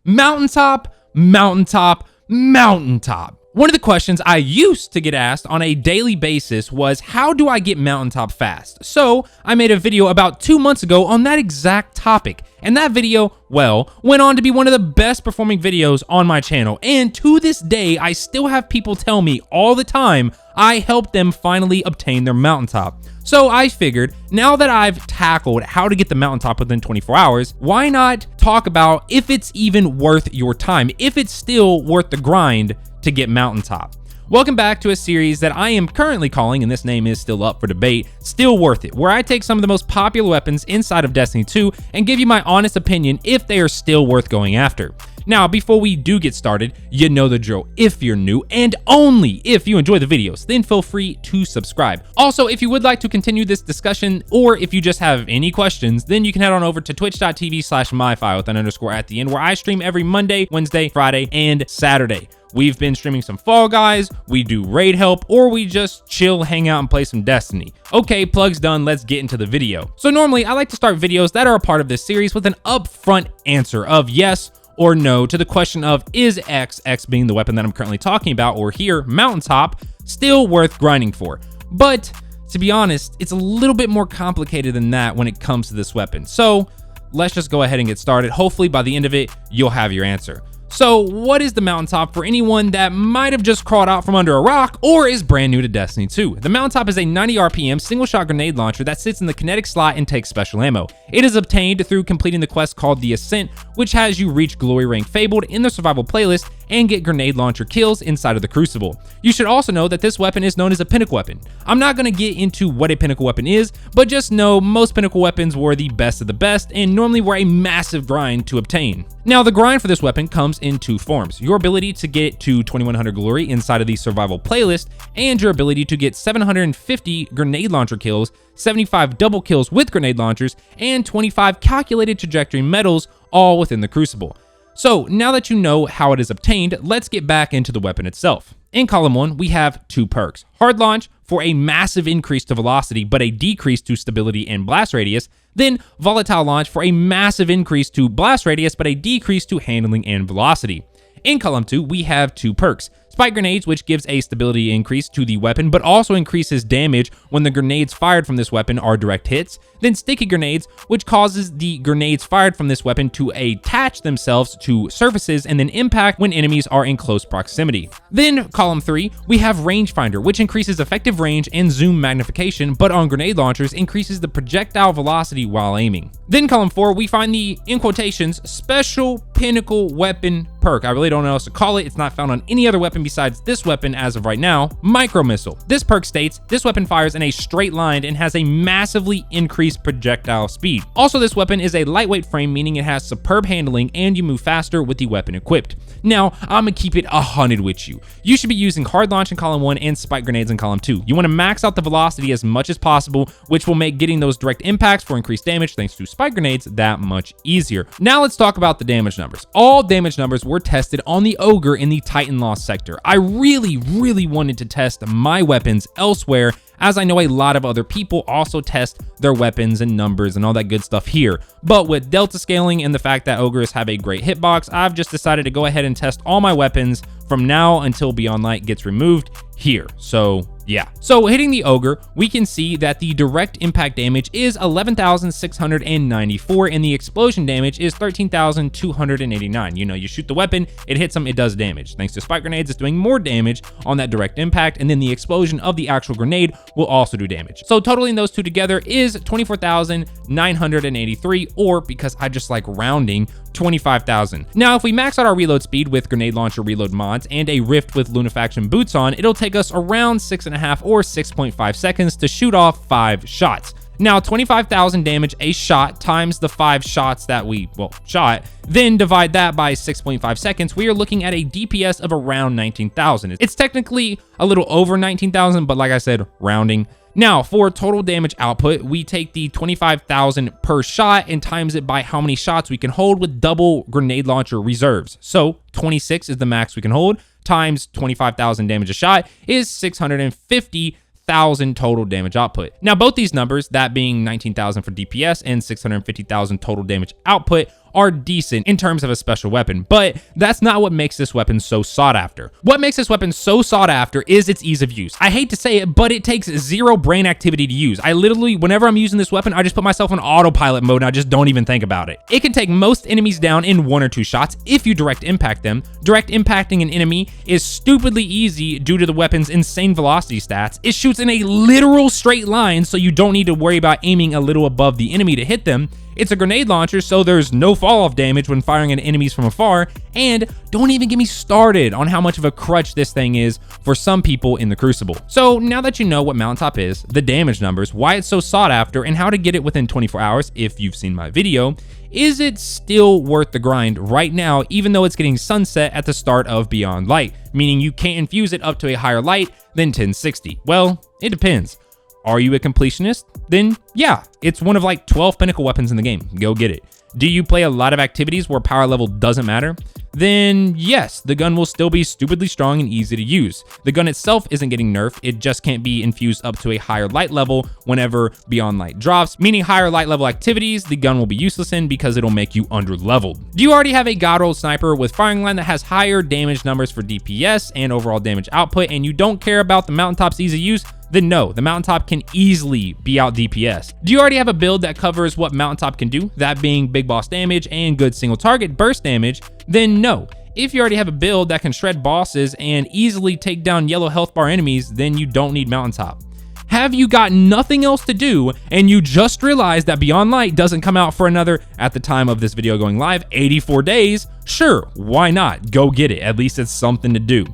Mountaintop, mountaintop, mountaintop. One of the questions I used to get asked on a daily basis was, how do I get mountaintop fast? So I made a video about 2 months ago on that exact topic. And that video, well, went on to be one of the best performing videos on my channel. And to this day, I still have people tell me all the time I helped them finally obtain their mountaintop. So I figured, now that I've tackled how to get the mountaintop within 24 hours, why not talk about if it's even worth your time, if it's still worth the grind to get mountaintop. Welcome back to a series that I am currently calling, and this name is still up for debate, Still Worth It, where I take some of the most popular weapons inside of Destiny 2 and give you my honest opinion if they are still worth going after. Now, before we do get started, you know the drill. If you're new, and only if you enjoy the videos, then feel free to subscribe. Also, if you would like to continue this discussion, or if you just have any questions, then you can head on over to twitch.tv/myfi with an underscore at the end, where I stream every Monday, Wednesday, Friday, and Saturday. We've been streaming some Fall Guys, we do raid help, or we just chill, hang out, and play some Destiny. Okay, plugs done, let's get into the video. So normally, I like to start videos that are a part of this series with an upfront answer of yes or no to the question of, is X being the weapon that I'm currently talking about, or here, Mountaintop, still worth grinding for? But to be honest, it's a little bit more complicated than that when it comes to this weapon. So let's just go ahead and get started. Hopefully by the end of it, you'll have your answer. So what is the Mountaintop for anyone that might have just crawled out from under a rock or is brand new to Destiny 2? The Mountaintop is a 90 RPM single shot grenade launcher that sits in the kinetic slot and takes special ammo. It is obtained through completing the quest called The Ascent, which has you reach Glory Rank Fabled in the survival playlist and get grenade launcher kills inside of the Crucible. You should also know that this weapon is known as a pinnacle weapon. I'm not going to get into what a pinnacle weapon is, but just know most pinnacle weapons were the best of the best and normally were a massive grind to obtain. Now, the grind for this weapon comes in two forms: your ability to get to 2100 glory inside of the survival playlist, and your ability to get 750 grenade launcher kills, 75 double kills with grenade launchers, and 25 calculated trajectory medals, all within the Crucible. So now that you know how it is obtained, let's get back into the weapon itself. In column 1, we have two perks: Hard Launch for a massive increase to velocity but a decrease to stability and blast radius, then Volatile Launch for a massive increase to blast radius but a decrease to handling and velocity. In column 2, we have two perks: Spike Grenades, which gives a stability increase to the weapon, but also increases damage when the grenades fired from this weapon are direct hits. Then Sticky Grenades, which causes the grenades fired from this weapon to attach themselves to surfaces and then impact when enemies are in close proximity. Then column 3, we have Rangefinder, which increases effective range and zoom magnification, but on grenade launchers increases the projectile velocity while aiming. Then column 4, we find the, in quotations, special pinnacle weapon perk. I really don't know what else to call it. It's not found on any other weapon besides this weapon as of right now: Micro Missile. This perk states this weapon fires in a straight line and has a massively increased projectile speed. Also, this weapon is a lightweight frame, meaning it has superb handling and you move faster with the weapon equipped. Now, I'm gonna keep it 100 with you. You should be using Hard Launch in column 1 and Spike Grenades in column 2. You want to max out the velocity as much as possible, which will make getting those direct impacts for increased damage thanks to Spike Grenades that much easier. Now let's talk about the damage numbers. All damage numbers were tested on the Ogre in the Titan Lost sector. I really wanted to test my weapons elsewhere, as I know a lot of other people also test their weapons and numbers and all that good stuff here. But with delta scaling and the fact that Ogres have a great hitbox, I've just decided to go ahead and test all my weapons from now until Beyond Light gets removed here. So yeah. So hitting the Ogre, we can see that the direct impact damage is 11,694 and the explosion damage is 13,289. You know, you shoot the weapon, it hits them, it does damage. Thanks to Spike Grenades, it's doing more damage on that direct impact, and then the explosion of the actual grenade will also do damage. So totaling those two together is 24,983, or because I just like rounding, 25,000. Now, if we max out our reload speed with grenade launcher reload mods and a rift with Lunafaction boots on, it'll take us around 6.5 or 6.5 seconds to shoot off 5 shots. Now, 25,000 damage a shot times the 5 shots that we, shot, then divide that by 6.5 seconds, we are looking at a DPS of around 19,000. It's technically a little over 19,000, but like I said, rounding. Now, for total damage output, we take the 25,000 per shot and times it by how many shots we can hold with double grenade launcher reserves. So 26 is the max we can hold, times 25,000 damage a shot is 650,000 total damage output. Now, both these numbers, that being 19,000 for DPS and 650,000 total damage output, are decent in terms of a special weapon, but that's not what makes this weapon so sought after. What makes this weapon so sought after is its ease of use. I hate to say it, but it takes zero brain activity to use. I literally, whenever I'm using this weapon, I just put myself on autopilot mode and I just don't even think about it. It can take most enemies down in 1 or 2 shots if you direct impact them. Direct impacting an enemy is stupidly easy due to the weapon's insane velocity stats. It shoots in a literal straight line, so you don't need to worry about aiming a little above the enemy to hit them. It's a grenade launcher, so there's no fall-off damage when firing at enemies from afar, and don't even get me started on how much of a crutch this thing is for some people in the Crucible. So now that you know what Mountaintop is, the damage numbers, why it's so sought after, and how to get it within 24 hours if you've seen my video, is it still worth the grind right now, even though it's getting sunset at the start of Beyond Light, meaning you can't infuse it up to a higher light than 1060? Well, it depends. Are you a completionist? Then yeah, it's one of like 12 pinnacle weapons in the game. Go get it. Do you play a lot of activities where power level doesn't matter? Then yes, the gun will still be stupidly strong and easy to use. The gun itself isn't getting nerfed, it just can't be infused up to a higher light level whenever Beyond Light drops, meaning higher light level activities the gun will be useless in because it'll make you under leveled. Do you already have a god roll sniper with firing line that has higher damage numbers for DPS and overall damage output, and you don't care about the Mountaintop's ease of use? Then no, the Mountaintop can easily be out DPS. Do you already have a build that covers what Mountaintop can do, that being big boss damage and good single target burst damage? Then no. If you already have a build that can shred bosses and easily take down yellow health bar enemies, then you don't need Mountaintop. Have you got nothing else to do and you just realized that Beyond Light doesn't come out for another, at the time of this video going live, 84 days? Sure, why not? Go get it, at least it's something to do.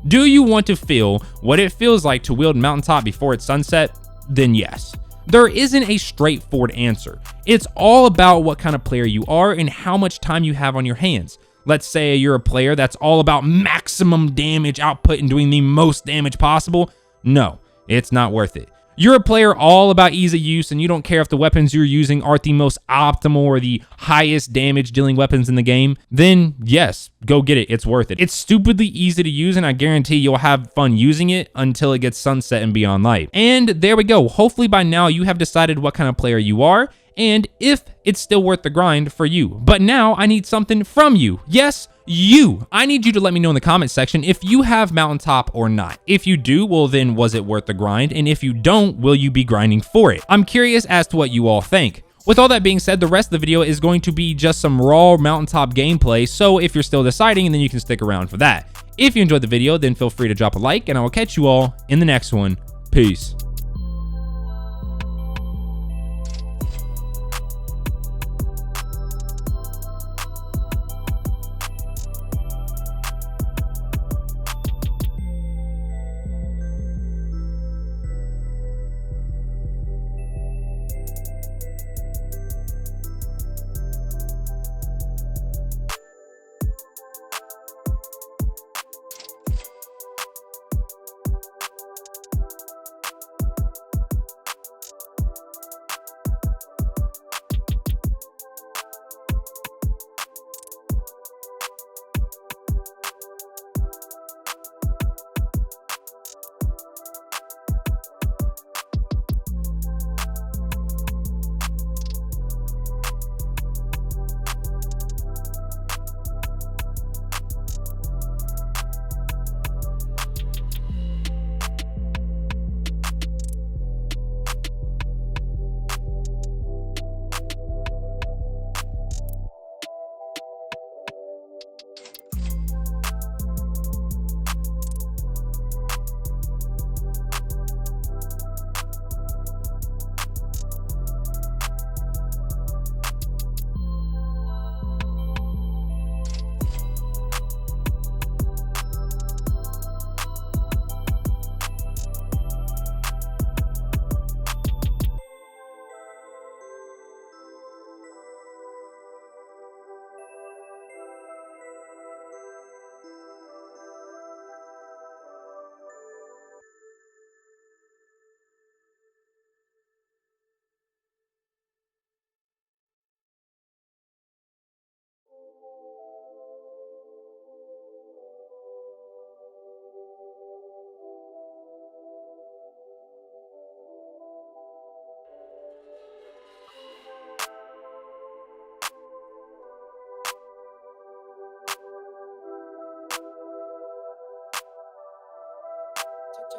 Do you want to feel what it feels like to wield Mountaintop before it's sunset? Then yes. There isn't a straightforward answer. It's all about what kind of player you are and how much time you have on your hands. Let's say you're a player that's all about maximum damage output and doing the most damage possible. No, it's not worth it. You're a player all about ease of use and you don't care if the weapons you're using aren't the most optimal or the highest damage dealing weapons in the game, then yes, go get it, it's worth it. It's stupidly easy to use and I guarantee you'll have fun using it until it gets sunset and Beyond Light. And there we go, hopefully by now you have decided what kind of player you are and if it's still worth the grind for you. But now I need something from you. Yes, you. I need you to let me know in the comment section if you have Mountaintop or not. If you do, well then was it worth the grind? And if you don't, will you be grinding for it? I'm curious as to what you all think. With all that being said, the rest of the video is going to be just some raw Mountaintop gameplay, so if you're still deciding, then you can stick around for that. If you enjoyed the video, then feel free to drop a like, and I will catch you all in the next one. Peace.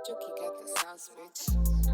Jokey got the sauce, bitch.